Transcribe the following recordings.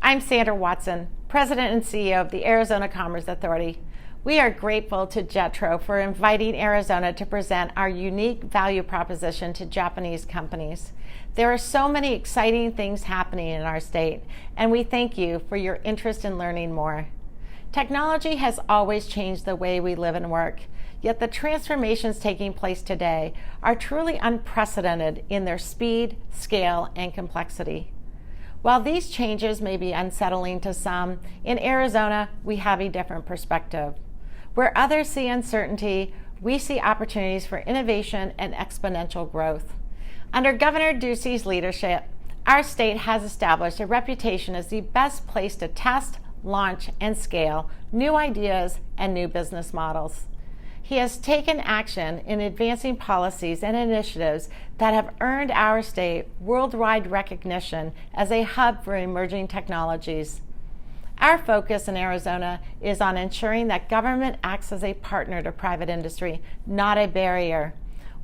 I'm Sandra Watson, President and CEO of the Arizona Commerce Authority. We are grateful to JETRO for inviting Arizona to present our unique value proposition to Japanese companies. There are so many exciting things happening in our state, and we thank you for your interest in learning more. Technology has always changed the way we live and work, yet the transformations taking place today are truly unprecedented in their speed, scale, and complexity. While these changes may be unsettling to some, in Arizona, we have a different perspective. Where others see uncertainty, we see opportunities for innovation and exponential growth. Under Governor Ducey's leadership, our state has established a reputation as the best place to test, launch, and scale new ideas and new business models. He has taken action in advancing policies and initiatives that have earned our state worldwide recognition as a hub for emerging technologies. Our focus in Arizona is on ensuring that government acts as a partner to private industry, not a barrier.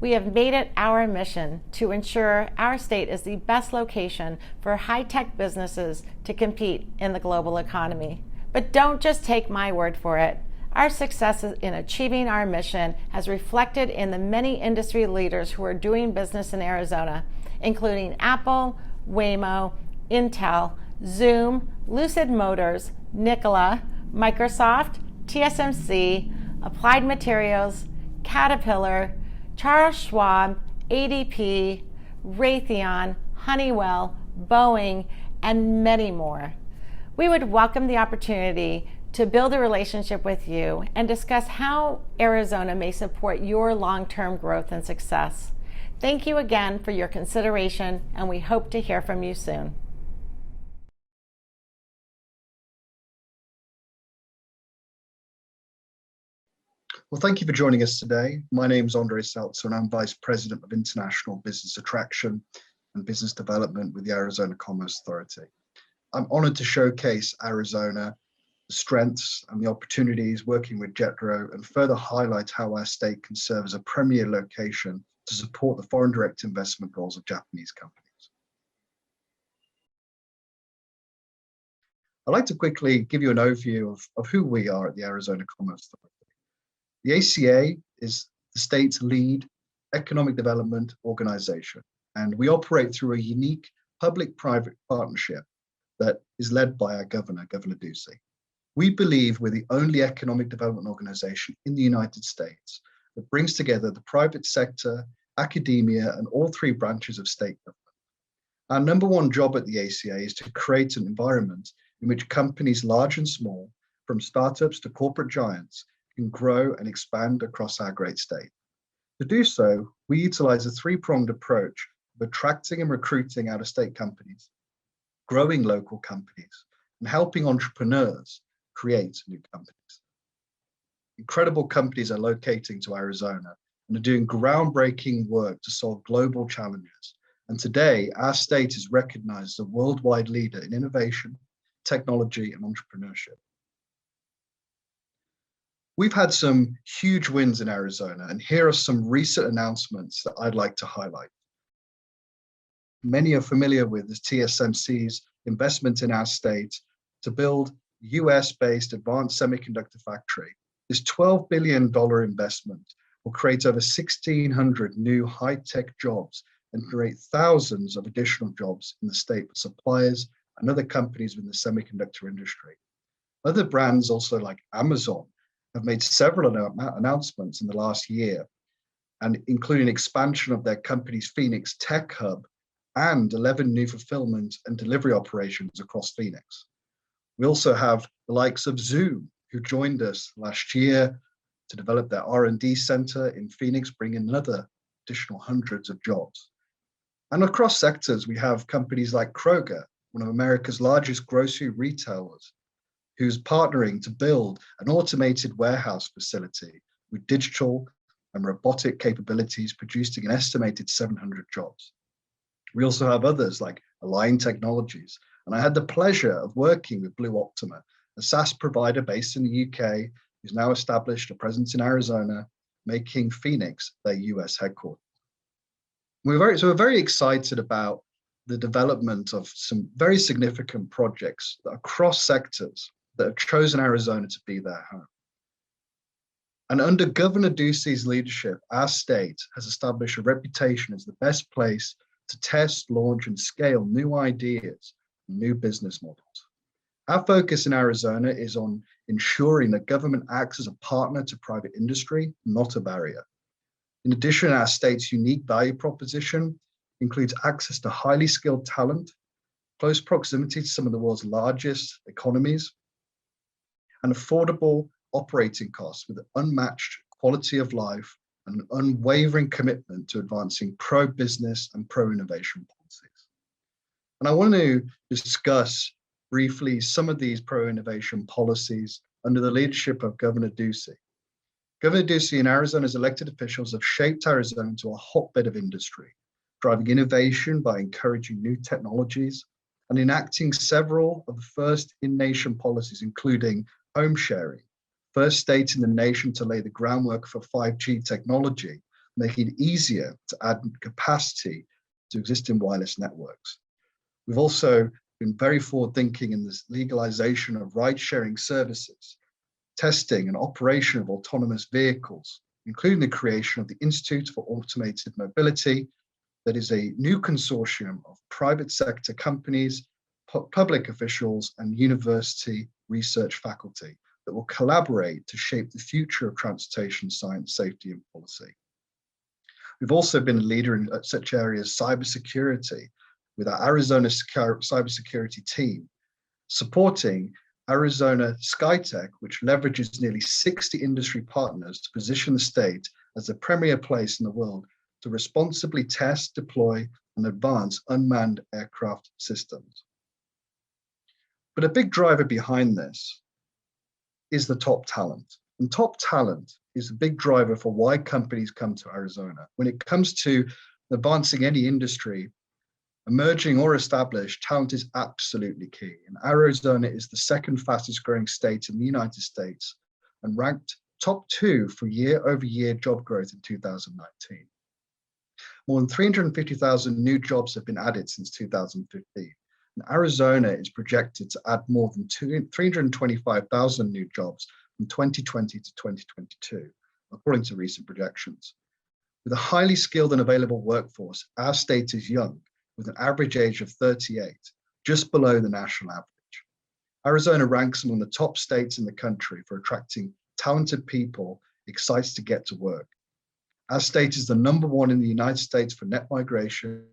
We have made it our mission to ensure our state is the best location for high-tech businesses to compete in the global economy. But don't just take my word for it. Our success in achieving our mission has reflected in the many industry leaders who are doing business in Arizona, including Apple, Waymo, Intel, Zoom, Lucid Motors, Nikola, Microsoft, TSMC, Applied Materials, Caterpillar, Charles Schwab, ADP, Raytheon, Honeywell, Boeing, and many more. We would welcome the opportunity to build a relationship with you and discuss how Arizona may support your long-term growth and success. Thank you again for your consideration, and we hope to hear from you soon. Well, thank you for joining us today. My name is Andre Seltzer, and I'm Vice President of International Business Attraction and Business Development with the Arizona Commerce Authority. I'm honored to showcase Arizona, the strengths and the opportunities working with JETRO, and further highlight how our state can serve as a premier location to support the foreign direct investment goals of Japanese companies. I'd like to quickly give you an overview of who we are at the Arizona Commerce Authority. The ACA is the state's lead economic development organization, and we operate through a unique public-private partnership that is led by our governor, Governor Ducey. We believe we're the only economic development organization in the United States that brings together the private sector, academia, and all three branches of state government. Our number one job at the ACA is to create an environment in which companies large and small, from startups to corporate giants, can grow and expand across our great state. To do so, we utilize a three-pronged approach of attracting and recruiting out-of-state companies, growing local companies, and helping entrepreneurs create new companies. Incredible companies are locating to Arizona and are doing groundbreaking work to solve global challenges. And today, our state is recognized as a worldwide leader in innovation, technology, and entrepreneurship. We've had some huge wins in Arizona, and here are some recent announcements that I'd like to highlight. Many are familiar with the TSMC's investment in our state to build US-based advanced semiconductor factory. This $12 billion investment will create over 1,600 new high-tech jobs and create thousands of additional jobs in the state for suppliers and other companies within the semiconductor industry. Other brands, also like Amazon, have made several announcements in the last year, and including expansion of their company's Phoenix Tech Hub and 11 new fulfillment and delivery operations across Phoenix. We also have the likes of Zoom, who joined us last year to develop their R&D center in Phoenix, bringing another additional hundreds of jobs. And across sectors, we have companies like Kroger, one of America's largest grocery retailers, who's partnering to build an automated warehouse facility with digital and robotic capabilities, producing an estimated 700 jobs. We also have others like Align Technologies, and I had the pleasure of working with Blue Optima, a SaaS provider based in the UK, who's now established a presence in Arizona, making Phoenix their US headquarters. We're very excited about the development of some very significant projects that are cross sectors that have chosen Arizona to be their home. And under Governor Ducey's leadership, our state has established a reputation as the best place to test, launch, and scale new ideas and new business models. Our focus in Arizona is on ensuring that government acts as a partner to private industry, not a barrier. In addition, our state's unique value proposition includes access to highly skilled talent, close proximity to some of the world's largest economies, and affordable operating costs with unmatched quality of life and an unwavering commitment to advancing pro-business and pro-innovation policies. And I want to discuss briefly some of these pro-innovation policies under the leadership of Governor Ducey. Governor Ducey and Arizona's elected officials have shaped Arizona into a hotbed of industry, driving innovation by encouraging new technologies and enacting several of the first in-nation policies, including home sharing, first state in the nation to lay the groundwork for 5G technology, making it easier to add capacity to existing wireless networks. We've also been very forward-thinking in this legalization of ride-sharing services, testing and operation of autonomous vehicles, including the creation of the Institute for Automated Mobility, that is a new consortium of private sector companies, public officials, and university research faculty that will collaborate to shape the future of transportation science, safety, and policy. We've also been a leader in such areas as cybersecurity, with our Arizona cybersecurity team, supporting Arizona SkyTech, which leverages nearly 60 industry partners to position the state as the premier place in the world to responsibly test, deploy, and advance unmanned aircraft systems. But a big driver behind this is the top talent. And top talent is a big driver for why companies come to Arizona. When it comes to advancing any industry, emerging or established, talent is absolutely key. And Arizona is the second fastest growing state in the United States and ranked top 2 for year-over-year job growth in 2019. More than 350,000 new jobs have been added since 2015. And Arizona is projected to add more than 325,000 new jobs from 2020 to 2022, according to recent projections. With a highly skilled and available workforce, our state is young, with an average age of 38, just below the national average. Arizona ranks among the top states in the country for attracting talented people excited to get to work. Our state is the #1 in the United States for net migration,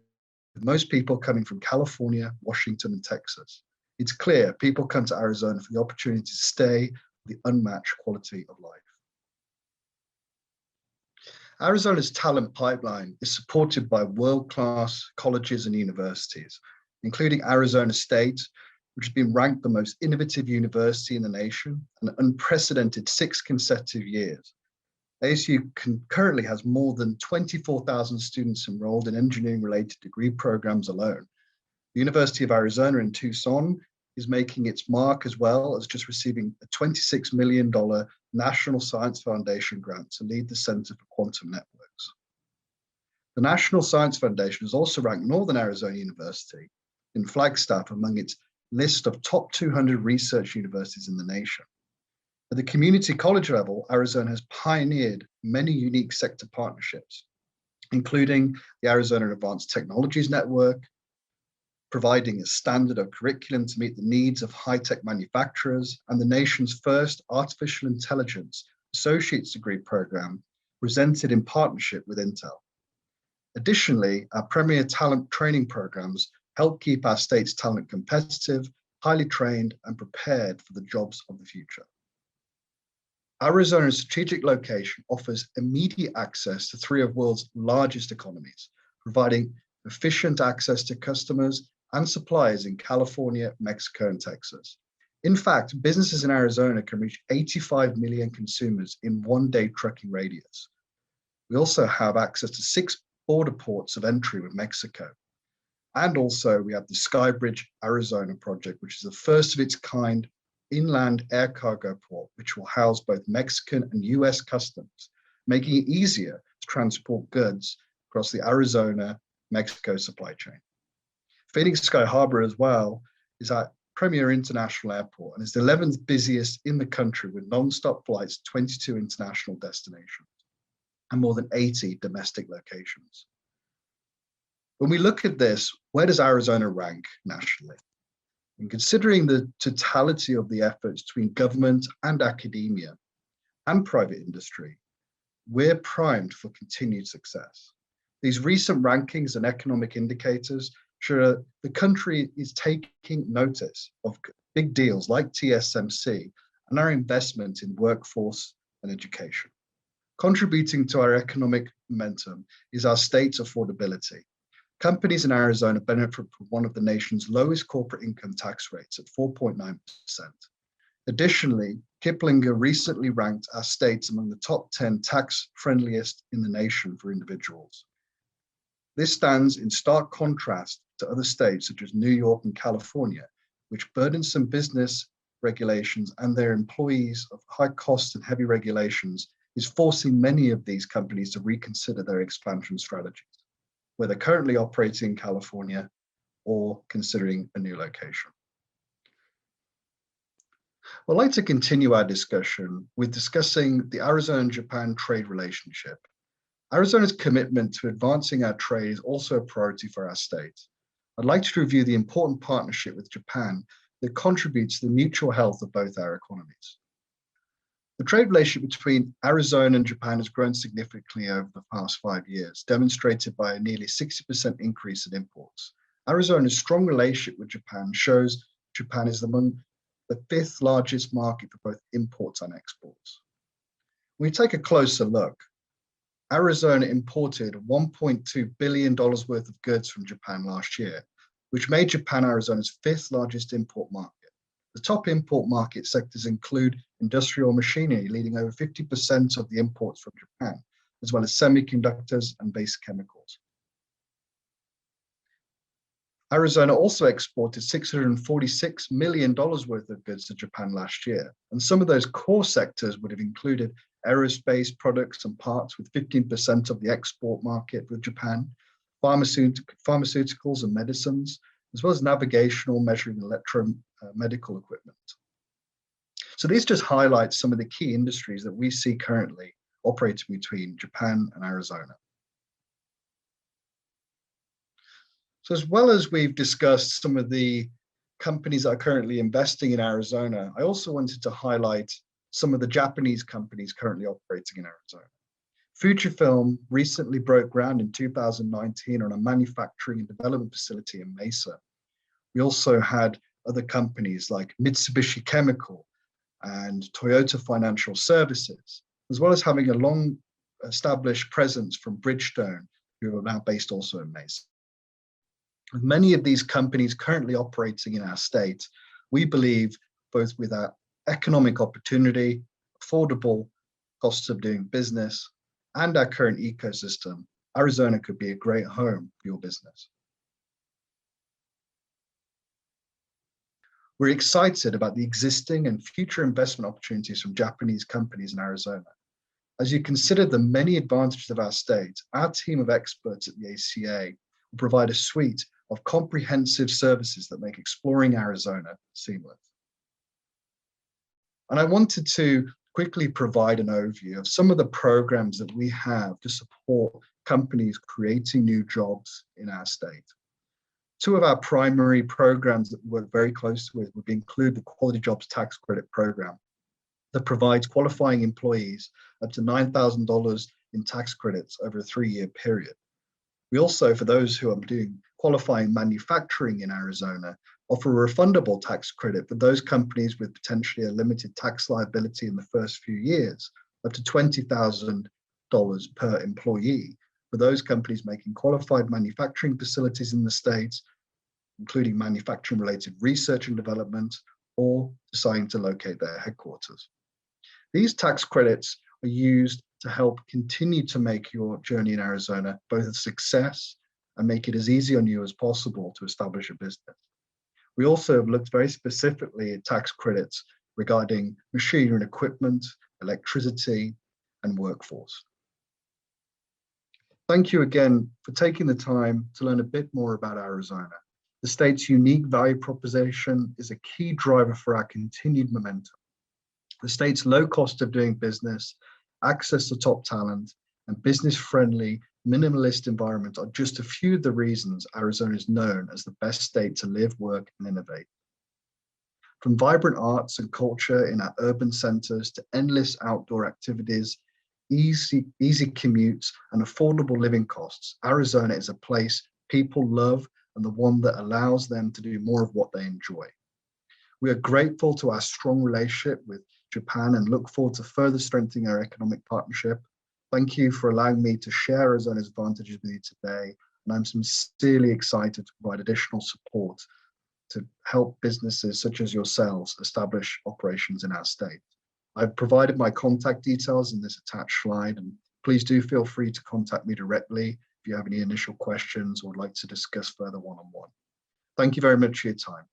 with most people coming from California, Washington, and Texas. It's clear people come to Arizona for the opportunity to stay with the unmatched quality of life. Arizona's talent pipeline is supported by world-class colleges and universities, including Arizona State, which has been ranked the most innovative university in the nation, an unprecedented 6 consecutive years. ASU currently has more than 24,000 students enrolled in engineering-related degree programs alone. The University of Arizona in Tucson is making its mark, as well as just receiving a $26 million National Science Foundation grant to lead the Center for Quantum Networks. The National Science Foundation has also ranked Northern Arizona University in Flagstaff among its list of top 200 research universities in the nation. At the community college level, Arizona has pioneered many unique sector partnerships, including the Arizona Advanced Technologies Network, providing a standard of curriculum to meet the needs of high-tech manufacturers, and the nation's first artificial intelligence associate's degree program presented in partnership with Intel. Additionally, our premier talent training programs help keep our state's talent competitive, highly trained, and prepared for the jobs of the future. Arizona's strategic location offers immediate access to 3 of the world's largest economies, providing efficient access to customers and suppliers in California, Mexico, and Texas. In fact, businesses in Arizona can reach 85 million consumers in 1-day trucking radius. We also have access to 6 border ports of entry with Mexico. And also we have the Skybridge Arizona project, which is the first of its kind inland air cargo port, which will house both Mexican and US customs, making it easier to transport goods across the Arizona-Mexico supply chain. Phoenix Sky Harbor as well is our premier international airport and is the 11th busiest in the country with non-stop flights to 22 international destinations and more than 80 domestic locations. When we look at this, where does Arizona rank nationally? And considering the totality of the efforts between government and academia and private industry, we're primed for continued success. These recent rankings and economic indicators show that the country is taking notice of big deals like TSMC and our investment in workforce and education. Contributing to our economic momentum is our state's affordability. Companies in Arizona benefit from one of the nation's lowest corporate income tax rates at 4.9%. Additionally, Kiplinger recently ranked our states among the top 10 tax friendliest in the nation for individuals. This stands in stark contrast to other states such as New York and California, which burdensome business regulations and their employees of high costs and heavy regulations is forcing many of these companies to reconsider their expansion strategies, whether currently operating in California or considering a new location. I'd like to continue our discussion with discussing the Arizona and Japan trade relationship. Arizona's commitment to advancing our trade is also a priority for our state. I'd like to review the important partnership with Japan that contributes to the mutual health of both our economies. The trade relationship between Arizona and Japan has grown significantly over the past 5 years, demonstrated by a nearly 60% increase in imports. Arizona's strong relationship with Japan shows Japan is among the 5th largest market for both imports and exports. When we take a closer look, Arizona imported $1.2 billion worth of goods from Japan last year, which made Japan Arizona's 5th largest import market. The top import market sectors include industrial machinery, leading over 50% of the imports from Japan, as well as semiconductors and base chemicals. Arizona also exported $646 million worth of goods to Japan last year, and some of those core sectors would have included aerospace products and parts with 15% of the export market with Japan, pharmaceuticals and medicines, as well as navigational, measuring, electromedical equipment. So these just highlight some of the key industries that we see currently operating between Japan and Arizona. So as well as we've discussed some of the companies that are currently investing in Arizona, I also wanted to highlight some of the Japanese companies currently operating in Arizona. Fujifilm recently broke ground in 2019 on a manufacturing and development facility in Mesa. We also had other companies like Mitsubishi Chemical and Toyota Financial Services, as well as having a long established presence from Bridgestone, who are now based also in Mesa. With many of these companies currently operating in our state, we believe both with our economic opportunity, affordable costs of doing business, and our current ecosystem, Arizona could be a great home for your business. We're excited about the existing and future investment opportunities from Japanese companies in Arizona. As you consider the many advantages of our state, our team of experts at the ACA will provide a suite of comprehensive services that make exploring Arizona seamless. And I wanted to quickly provide an overview of some of the programs that we have to support companies creating new jobs in our state. Two of our primary programs that we work very closely with would include the Quality Jobs Tax Credit Program that provides qualifying employees up to $9,000 in tax credits over a 3-year period. We also, for those who are doing qualifying manufacturing in Arizona, offer a refundable tax credit for those companies with potentially a limited tax liability in the first few years, up to $20,000 per employee, for those companies making qualified manufacturing facilities in the states, including manufacturing-related research and development, or deciding to locate their headquarters. These tax credits are used to help continue to make your journey in Arizona both a success and make it as easy on you as possible to establish a business. We also have looked very specifically at tax credits regarding machinery and equipment, electricity, and workforce. Thank you again for taking the time to learn a bit more about Arizona. The state's unique value proposition is a key driver for our continued momentum. The state's low cost of doing business, access to top talent, and business-friendly, minimalist environment are just a few of the reasons Arizona is known as the best state to live, work, and innovate. From vibrant arts and culture in our urban centers to endless outdoor activities, easy commutes, and affordable living costs, Arizona is a place people love and the one that allows them to do more of what they enjoy. We are grateful to our strong relationship with Japan and look forward to further strengthening our economic partnership. Thank you for allowing me to share Arizona's advantages with you today, and I'm sincerely excited to provide additional support to help businesses such as yourselves establish operations in our state. I've provided my contact details in this attached slide, and please do feel free to contact me directly if you have any initial questions or would like to discuss further one-on-one. Thank you very much for your time.